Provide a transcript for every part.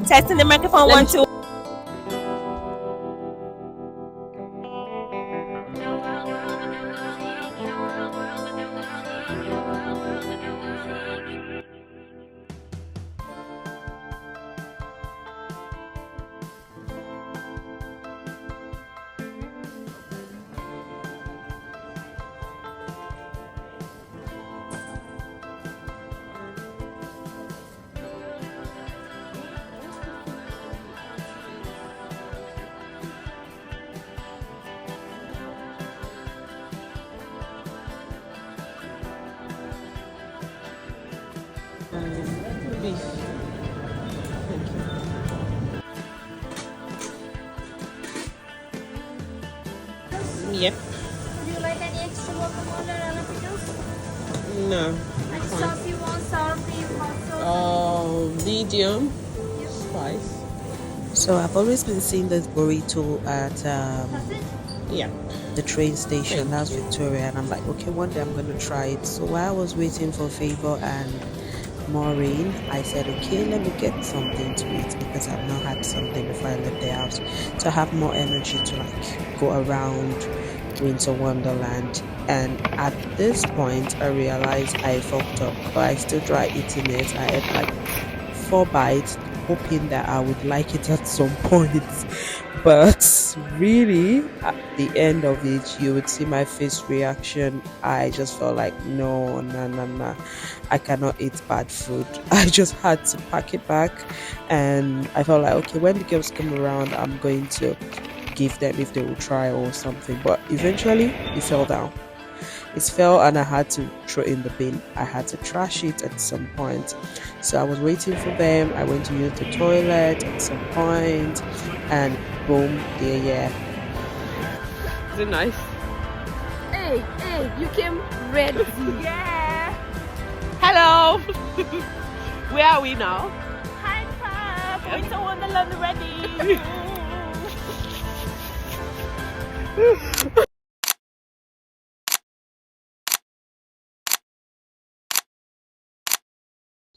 Testing the microphone. Let One, me- two. Beef. Yep. Do you like any extra guacamole or jalapenos? No. And Fine. sauce you want, sour beef, hot sauce? Medium Yep. spice. So I've always been seeing this burrito at That's it? Yeah. the train station. That's Victoria, and I'm like, okay, one day I'm gonna try it. So while I was waiting for Favor and Maureen, I said, okay, let me get something to eat because I've not had something before I left the house, so I have more energy to like go around Winter Wonderland. And at this point, I realized I fucked up, but I still tried eating it. I ate like 4 bites, hoping that I would like it at some point. But really, at the end of it, you would see my face reaction. I just felt like, no, no, no, no, I cannot eat bad food. I just had to pack it back. And I felt like, okay, when the girls come around, I'm going to give them if they will try or something. But eventually, it fell down. It fell and I had to throw in the bin. I had to trash it at some point. So I was waiting for them. I went to use the toilet at some point, and boom, there, yeah. Is it nice? Hey, you came ready. Yeah. Hello. Where are we now? High five. Winter Wonderland ready.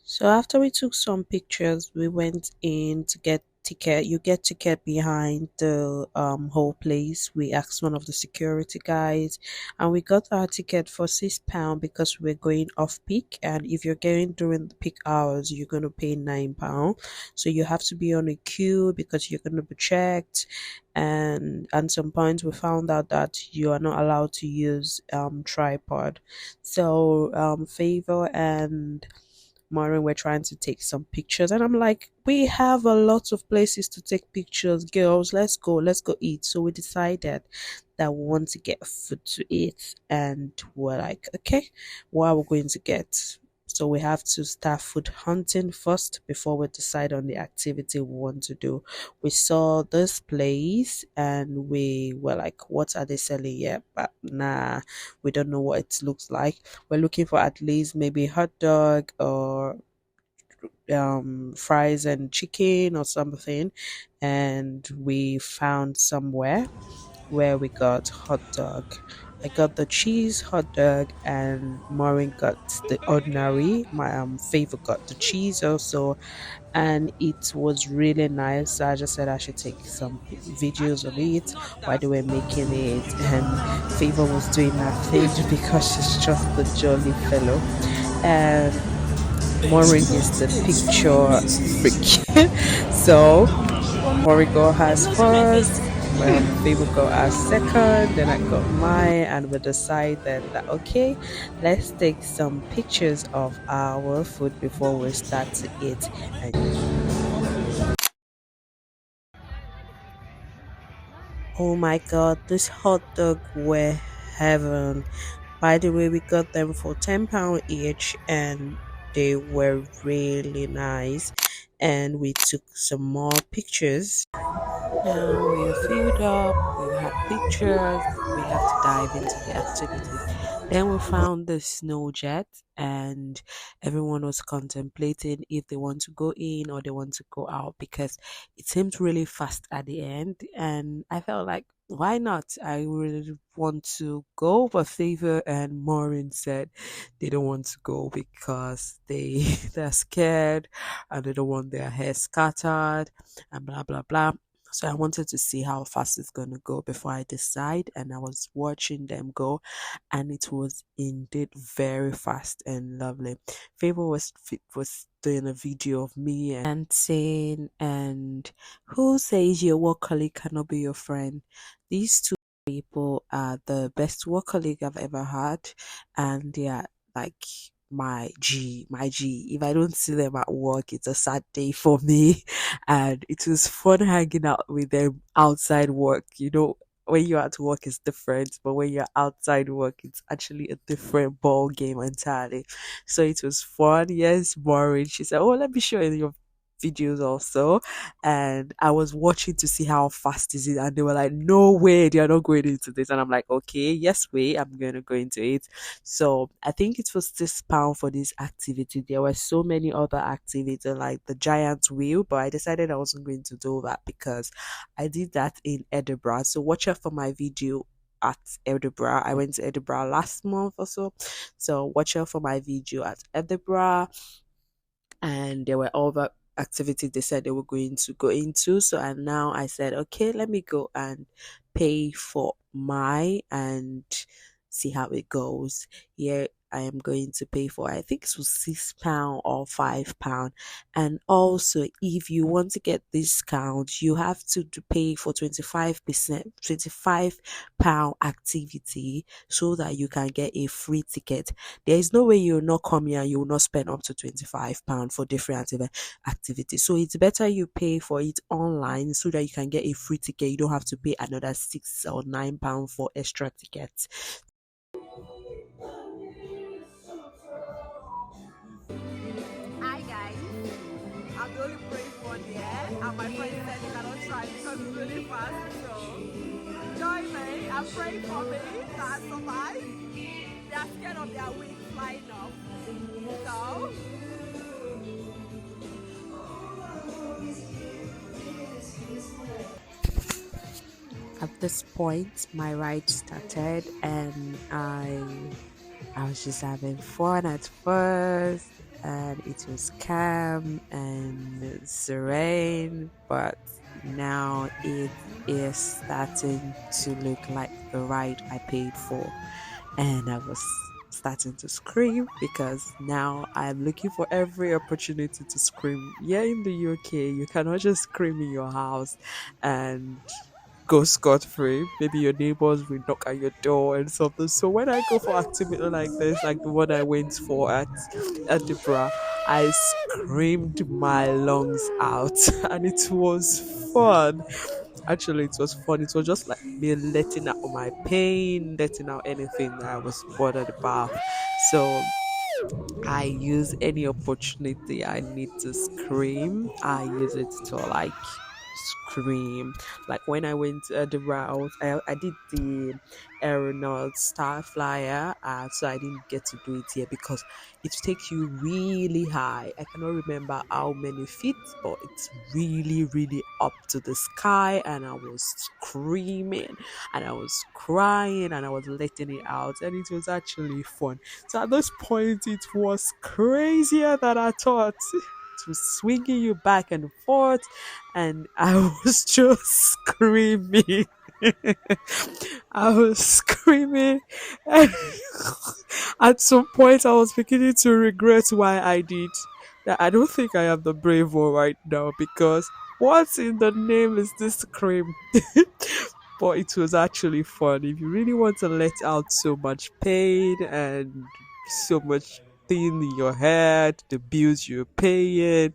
So after we took some pictures, we went in to get ticket. You get ticket behind the whole place. We asked one of the security guys, and we got our ticket for £6 because we're going off peak. And if you're going during the peak hours, you're gonna pay £9. So you have to be on a queue because you're gonna be checked. And at some point, we found out that you are not allowed to use tripod. So Favor and Maureen were trying to take some pictures, and I'm like, we have a lot of places to take pictures, girls. Let's go eat. So we decided that we want to get food to eat, and we're like, okay, what are we going to get? So we have to start food hunting first before we decide on the activity we want to do. We saw this place and we were like, what are they selling here? But nah, we don't know what it looks like. We're looking for at least maybe hot dog or fries and chicken or something, and we found somewhere where we got hot dog. I got the cheese hot dog and Maureen got the ordinary. My favor got the cheese also, and it was really nice. So I just said I should take some videos of it while they were making it, and Favor was doing nothing because she's just a jolly fellow. And Maureen is the picture freak. So Maureen got hers first, Favor got her second, then I got mine, and we decided that okay, let's take some pictures of our food before we start to eat. And oh my god, this hot dog were heaven. By the way, we got them for £10 each, and they were really nice. And we took some more pictures. Now we are filled up, we have pictures, we have to dive into the activities. Then we found the snow jet, and everyone was contemplating if they want to go in or they want to go out because it seemed really fast at the end. And I felt like why not? I really want to go, but Favor and Maureen said they don't want to go because they're scared and they don't want their hair scattered and blah blah blah. So I wanted to see how fast it's gonna go before I decide, and I was watching them go, and it was indeed very fast and lovely. Favor was doing a video of me and saying, and who says your work colleague cannot be your friend? These two people are the best work colleague I've ever had, and they are like my G. If I don't see them at work, it's a sad day for me. And it was fun hanging out with them outside work. You know, when you're at work, it's different, but when you're outside work, it's actually a different ball game entirely. So it was fun. Yes, Maureen. She said, "Oh, let me show you your videos also." And I was watching to see how fast is it, and they were like, "No way, they are not going into this." And I'm like, "Okay, yes, way, I'm gonna go into it." So I think it was £6 for this activity. There were so many other activities like the giant wheel, but I decided I wasn't going to do that because I did that in Edinburgh. So watch out for my video at Edinburgh. I went to Edinburgh last month or so. So watch out for my video at Edinburgh, and there were other activities they said they were going to go into. So and now I said, okay, let me go and pay for my and see how it goes. Here I am going to pay for, I think it was £6 or £5. And also, if you want to get discount, you have to pay for 25%, £25 activity so that you can get a free ticket. There is no way you'll not come here and you will not spend up to £25 for different activities. So it's better you pay for it online so that you can get a free ticket. You don't have to pay another £6 or £9 for extra tickets. Hi guys, I'm the only brave one here, and my friend said he cannot try because it's really fast. So join me and pray for me that I survive. They are scared of their wings flying off. So At this point, my ride started, and I was just having fun at first, and it was calm and serene, but now it is starting to look like the ride I paid for, and I was starting to scream because now I'm looking for every opportunity to scream. Yeah, in the UK, you cannot just scream in your house and go scot free. Maybe your neighbors will knock at your door and something. So when I go for activity like this, like the one I went for at Edinburgh, I screamed my lungs out, and it was fun. Actually, it was fun. It was just like me letting out my pain, letting out anything that I was bothered about. So I use any opportunity I need to scream. I use it to like scream. Like when I went to the route, I did the aeronaut star flyer, so I didn't get to do it here because it takes you really high. I cannot remember how many feet, but it's really, really up to the sky, and I was screaming and I was crying and I was letting it out, and it was actually fun. So at this point, it was crazier than I thought. It was swinging you back and forth, and I was just screaming. I was screaming. And at some point, I was beginning to regret why I did that. I don't think I am the brave one right now because what in the name is this scream? But it was actually fun. If you really want to let out so much pain and so much thing in your head, the bills you're paying,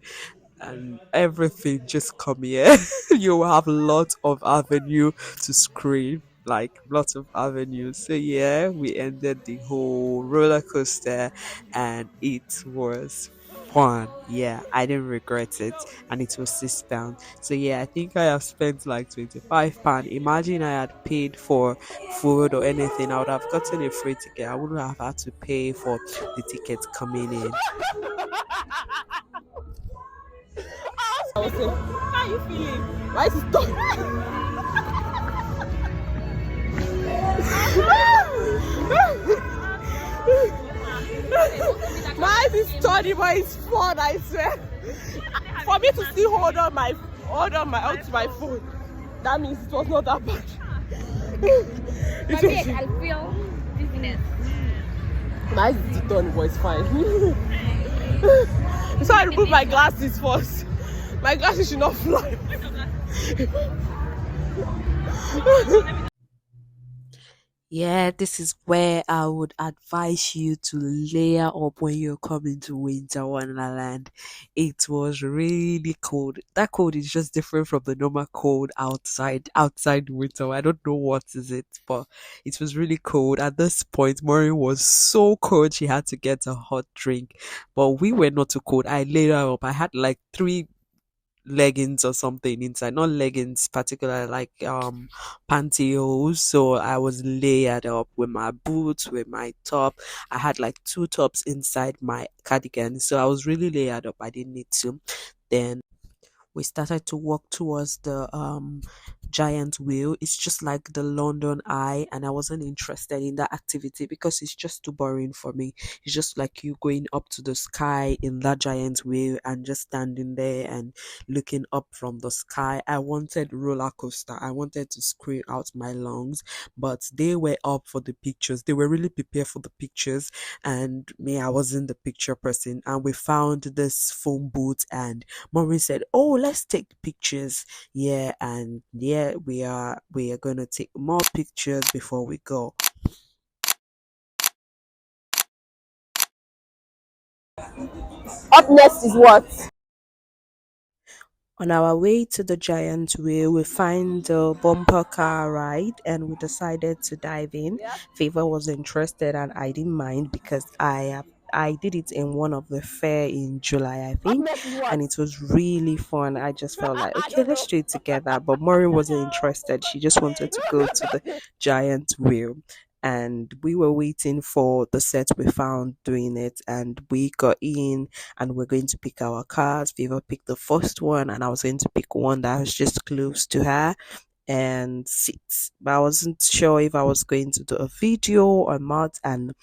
and everything, just come here. You will have lots of avenue to scream, like lots of avenues. So yeah, we ended the whole roller coaster, and it was fun. Yeah, I didn't regret it, and it was £6. So yeah, I think I have spent like £25. Imagine I had paid for food or anything, I would have gotten a free ticket. I wouldn't have had to pay for the tickets coming in. I was saying, how are you feeling? Why is it stop? My eyes is study, but it's fun, I swear. For me to still onto my phone, that means it was not that bad. But yet, I feel dizziness. My eyes is done, but it's fine. So I remove my glasses first. My glasses should not fly. Yeah, this is where I would advise you to layer up when you're coming to Winter Wonderland. It was really cold. That cold is just different from the normal cold outside winter. I don't know what is it, but it was really cold. At this point, Maureen was so cold she had to get a hot drink. But we were not too cold. I layered up. I had like three leggings or something inside, not leggings particular, like pantyhose. So I was layered up with my boots, with my top. I had like two tops inside my cardigan, so I was really layered up. I didn't need to. Then we started to walk towards the giant wheel. It's just like the London Eye, and I wasn't interested in that activity because it's just too boring for me. It's just like you going up to the sky in that giant wheel and just standing there and looking up from the sky. I wanted roller coaster. I wanted to scream out my lungs, but they were up for the pictures. They were really prepared for the pictures, and me, I wasn't the picture person. And we found this phone booth, and Maureen said, "Oh, let's take pictures." Yeah, and yeah, we are gonna take more pictures before we go. Up next is what? On our way to the giant wheel, we find the bumper car ride and we decided to dive in. Yeah. Favor was interested and I didn't mind because I did it in one of the fair in July, I Up think, next is what? and it was really fun. I just felt like, I okay, don't let's know. do it together. But Maureen wasn't interested. She just wanted to go to the giant wheel. And we were waiting for the set we found doing it, and we got in and we're going to pick our cards. Viva picked the first one, and I was going to pick one that was just close to her and sit. But I wasn't sure if I was going to do a video or not. And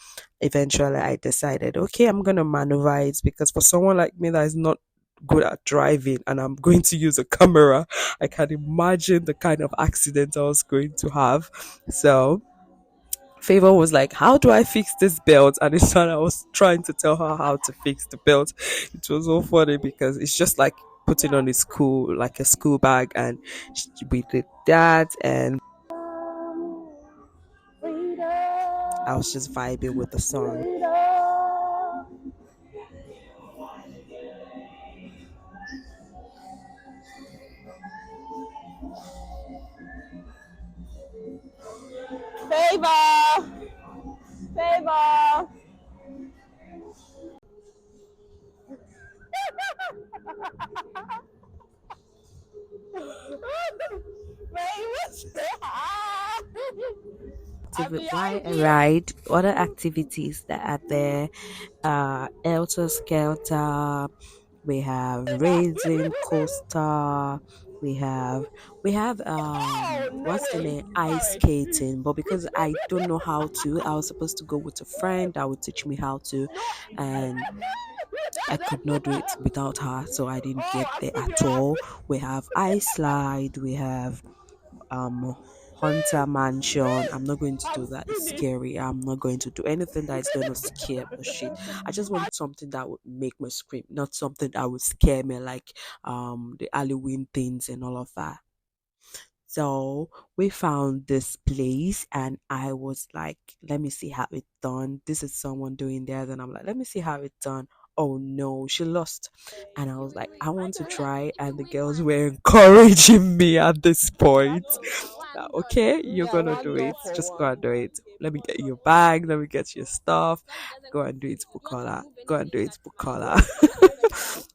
eventually I decided, okay, I'm gonna maneuver it because for someone like me that is not good at driving and I'm going to use a camera, I can imagine the kind of accident I was going to have. So Favor was like, "How do I fix this belt?" And it's when I was trying to tell her how to fix the belt. It was so funny because it's just like putting on like a school bag, and we did that, and I was just vibing with the song. Favor! Favor! I'm Why behind a you. ride? Other activities that are there, Elter Skelter. We have raisin coaster. We have Oh, no what's the way. name, ice Sorry. skating, but because I don't know how to, I was supposed to go with a friend that would teach me how to, No. and I could not do it without her, so I didn't Oh, get I there see at you. all. We have ice slide. We have um Haunter Mansion. I'm not going to I'm do that. It's spinning. scary. I'm not going to do anything that is going to scare the shit. I just want something that would make me scream, not something that would scare me like the Halloween things and all of that. So we found this place and I was like, let me see how it's done. This is someone doing there. Then I'm like, let me see how it's done. Oh no, she lost. And I was like, I want to try. And the girls were encouraging me at this point. Okay, you're Yeah, gonna one do door it. for Just go and one. do it. Let me get your bag. Let me get your stuff. Go and do it, Bukola. Go and do it, Bukola.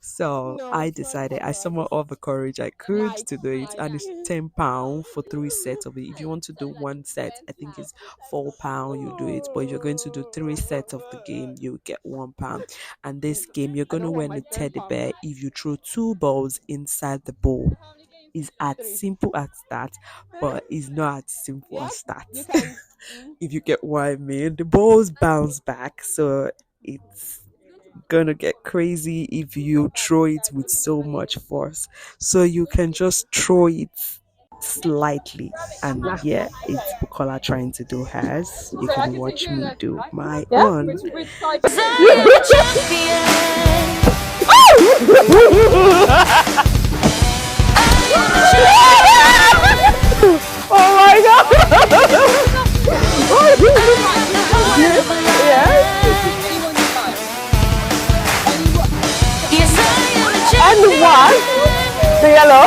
So No, I it's not decided I correct. summoned all the courage I could Like, to do it, and it's £10 for three sets of it. If you want to do one set, I think it's £4. You do it, but if you're going to do three sets of the game, you get £1. And this game, you're I gonna don't want win my a ten teddy pounds. bear if you throw two balls inside the bowl. It's as Three. simple as that, but it's not as simple Yeah, as that. you can. if you get what I mean. The balls bounce back, so it's gonna get crazy if you throw it with so much force. So you can just throw it slightly. And yeah, it's Bukola trying to do hers. You can watch me do my own. Oh my god! And one, the yellow.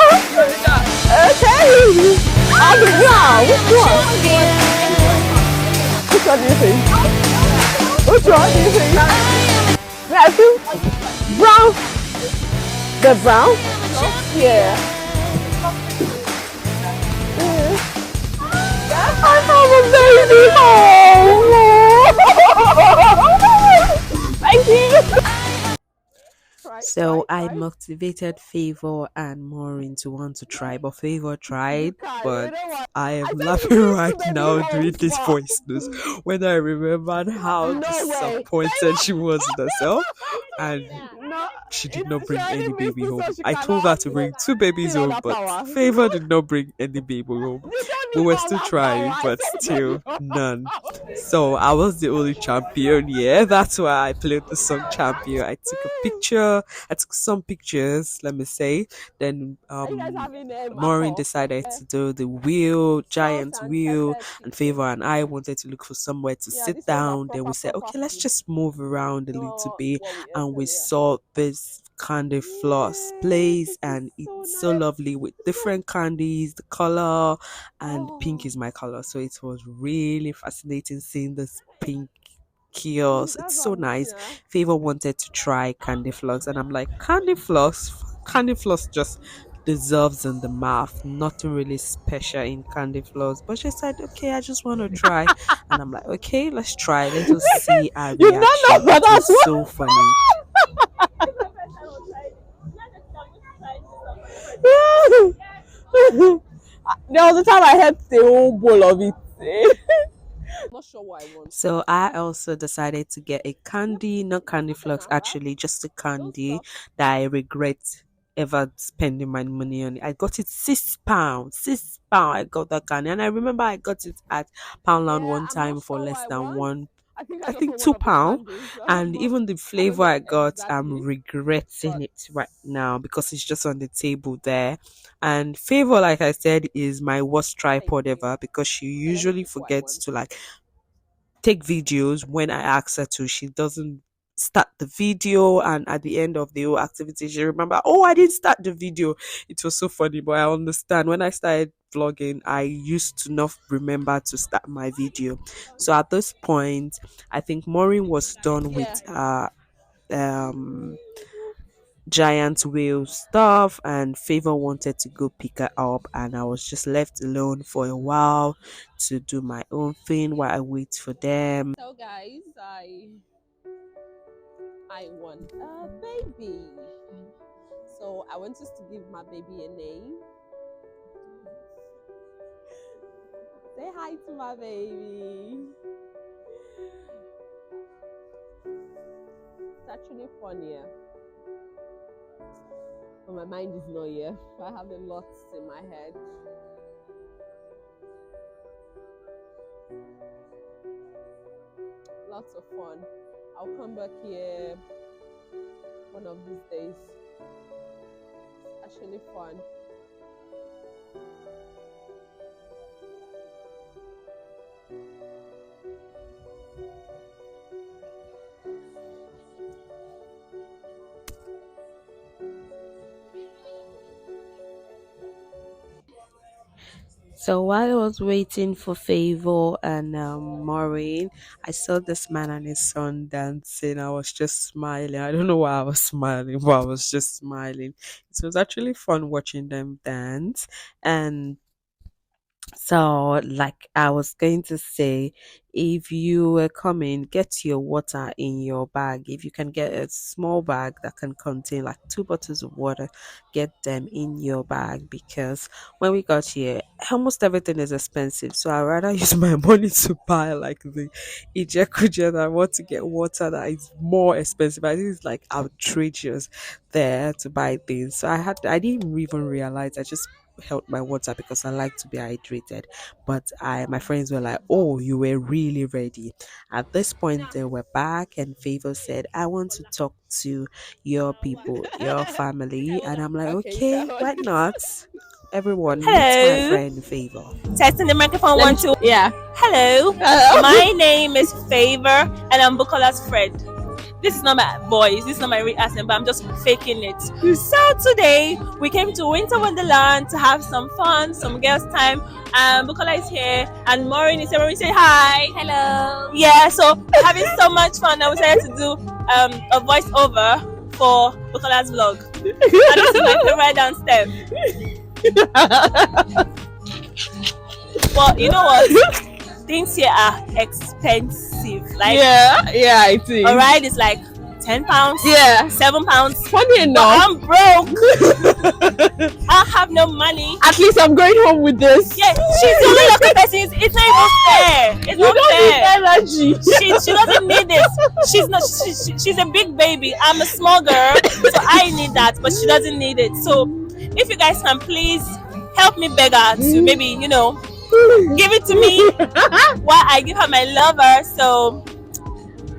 Okay. And the brown. Which one? Which one do you think? Which one do you think? Matthew? Brown. The brown? Yeah. I have a baby. Oh. Thank you. So I motivated Favor and Maureen to want to try, but Favor tried. But I am laughing right now doing this voice notes when I remembered how disappointed she was in herself, and she did not bring any baby home. I told her to bring two babies home, but Favor did not bring any baby home. We were still trying, but still none. So I was the only champion. Yeah, that's why I played the song champion. I took a picture. I took some pictures. Let me say. Then Maureen decided to do the wheel, giant wheel, and Favor and I wanted to look for somewhere to sit down. Then we said, okay, let's just move around a little bit, and we saw this candy floss place, and it's so lovely with different candies, the color, and pink is my color, so it was really fascinating seeing this pink kiosk. It's so nice. Favor wanted to try candy floss, and I'm like, candy floss just dissolves in the mouth, nothing really special in candy floss. But she said, okay, I just want to try. And I'm like, okay, let's try, let us see our You don't know reaction. what It that's was so funny. There was a time I had the whole bowl of it. I'm not sure what I want. So I also decided to get a candy, not candy flux, actually, just a candy that I regret ever spending my money on it. I got it £6. £6. I got that candy, and I remember I got it at Poundland one time for less than one. I think £2, and even the flavor I got, I'm regretting it right now because it's just on the table there. And Favor, like I said, is my worst tripod ever because she usually forgets to like take videos when I ask her to. She doesn't start the video, and at the end of the whole activity she remember, oh, I didn't start the video. It was so funny, but I understand. When I started vlogging, I used to not remember to start my video. So at this point, I think Maureen was done with um giant wheel stuff, and Favor wanted to go pick her up, and I was just left alone for a while to do my own thing while I wait for them. So guys, I want a baby. So I want us to give my baby a name. Say hi to my baby. It's actually funnier. But my mind is not here. I have a lot in my head. Lots of fun. I'll come back here one of these days. It's actually fun. So while I was waiting for Favor and Maureen, I saw this man and his son dancing. I was just smiling. I don't know why I was smiling, but I was just smiling. It was actually fun watching them dance. And So, like I was going to say, if you were coming, get your water in your bag. If you can get a small bag that can contain like 2 bottles of water, get them in your bag because when we got here, almost everything is expensive. So I'd rather use my money to buy like the Ijekuja than I want to get water that is more expensive. I think it's like outrageous there to buy things. So I didn't even realize. I just held my water because I like to be hydrated. But my friends were like, "Oh, you were really ready." At this point, they were back, and Favor said, "I want to talk to your people, your family," and I'm like, Okay, you can "Okay, hold why it. not?" Everyone, meet my Hello. friend Favor. Testing the microphone Let one, me. two. Yeah. Hello. Hello. My name is Favor and I'm Bukola's friend. This is not my voice, this is not my real accent, but I'm just faking it. So today we came to Winter Wonderland to have some fun, some girls' time. Bukola is here and Maureen is here. Maureen, say hi. Hello. Yeah, so we're having so much fun. I decided to do a voiceover for Bukola's vlog. And this is my favorite dance step. But you know what? Things here are expensive. Like, Yeah, it is. a ride is like £10, Yeah. £7. Funny But enough, I'm broke. I have no money. at least I'm going home with this. Yeah, she's the only lucky person. It's not even fair. It's You not don't fair. need energy. She doesn't need this. She's not. She's a big baby. I'm a small girl, so I need that, but she doesn't need it. So, if you guys can please help me beg her to maybe give it to me while I give her my lover. So,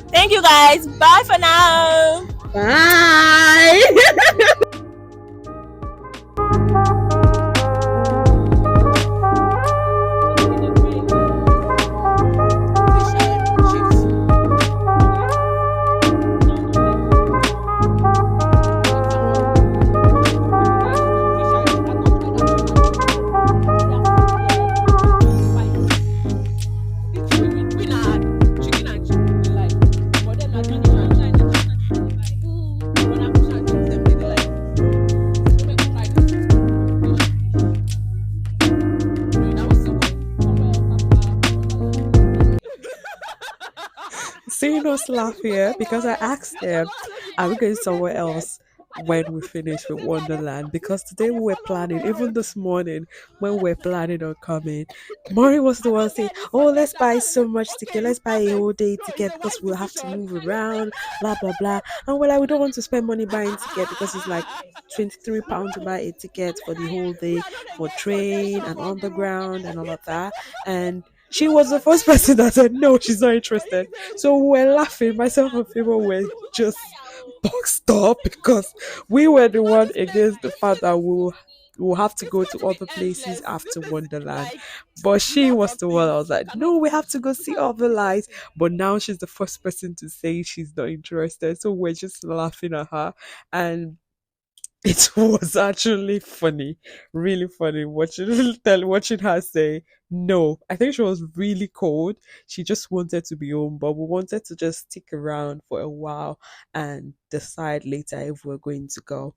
thank you guys. Bye for now. Bye. Seeing us laugh here because I asked them, "Are we going somewhere else?" when we finish with Wonderland? Because today we were planning, even this morning when we were planning on coming, Maury was the one saying, "Oh, let's buy so much ticket, let's buy a whole day ticket because we'll have to move around, blah blah blah." And we're like, we don't want to spend money buying ticket because it's like £23 to buy a ticket for the whole day for train and underground and all of that. And she was the first person that said no, she's not interested. So we're laughing. Myself and people were just boxed up because we were the one against the fact that we'll have to go to other places after Wonderland. But she was the one I was like, no, we have to go see other lights. But now she's the first person to say she's not interested. So we're just laughing at her. And it was actually funny, really funny watching her say no. I think she was really cold. She just wanted to be home, but we wanted to just stick around for a while and decide later if we're going to go.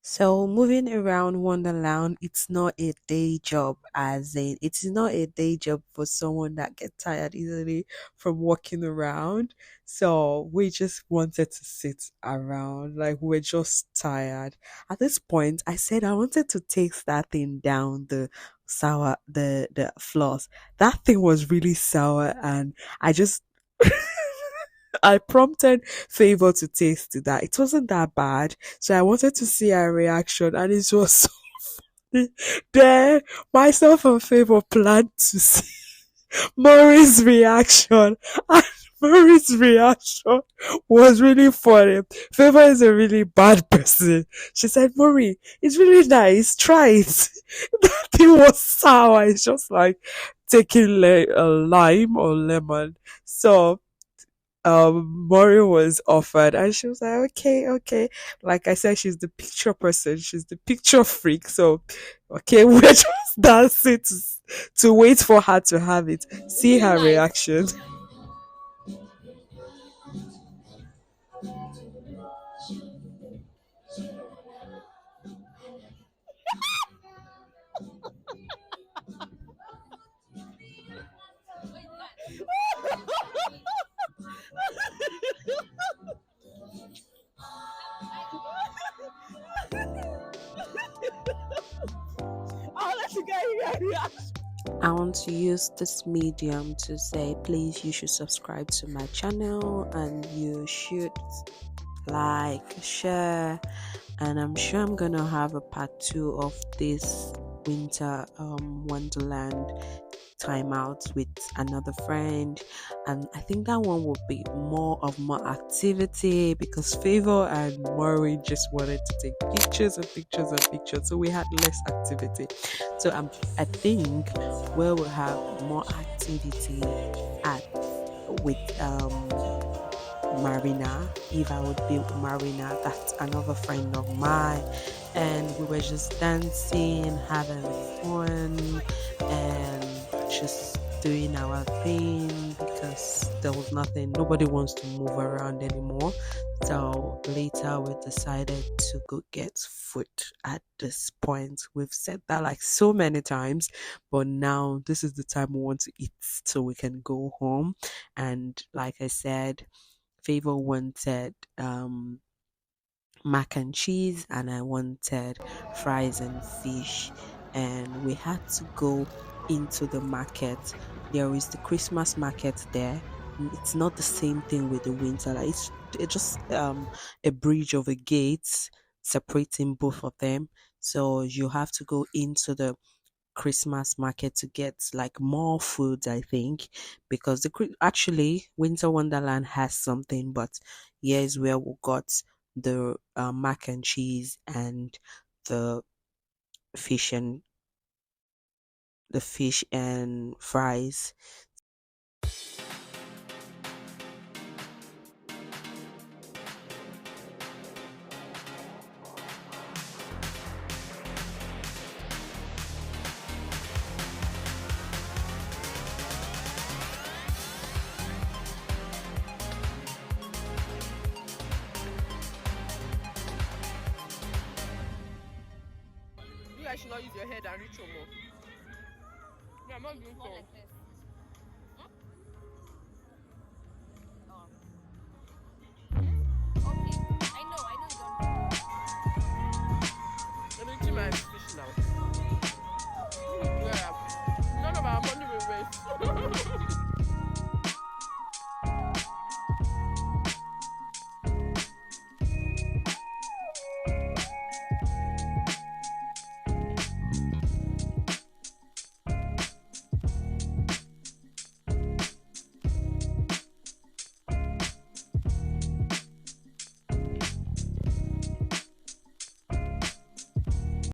So moving around Wonderland, it's not a day job, as in it is not a day job for someone that gets tired easily from walking around. So we just wanted to sit around, like we're just tired. At this point, I said I wanted to taste that thing down the sour the floors. That thing was really sour, and I just I prompted Favor to taste that. It wasn't that bad, so I wanted to see her reaction, and it was so funny. Then myself and Favor planned to see Murray's reaction, and Murray's reaction was really funny. Favor is a really bad person. She said, "Murray, it's really nice. Try it." That thing was sour. It's just like taking a lime or lemon. So Mori was offered and she was like, okay, okay. Like I said, she's the picture person, she's the picture freak. So okay, we're just dancing to wait for her to have it, see her reaction. I want to use this medium to say, please, you should subscribe to my channel and you should like, share, and I'm sure I'm gonna have a part 2 of this winter wonderland time out with another friend, and I think that one will be more activity because Favor and Maureen just wanted to take pictures and pictures and pictures, so we had less activity. So I think we will have more activity at with Marina. If I would be Marina, that's another friend of mine, and we were just dancing, having fun, and just doing our thing because there was nothing, nobody wants to move around anymore. So later we decided to go get food. At this point, we've said that like so many times, but now this is the time we want to eat so we can go home. And like I said, Favor wanted mac and cheese, and I wanted fries and fish. And we had to go into the market. There is the Christmas market there. It's not the same thing with the winter. Like it's just a bridge of a gate separating both of them. So you have to go into the Christmas market to get like more food, I think, because actually Winter Wonderland has something, but here's where we got the mac and cheese and the fish and fries. You guys should not use your head and reach over. Yeah, I'm not doing so. Let me see my fish now.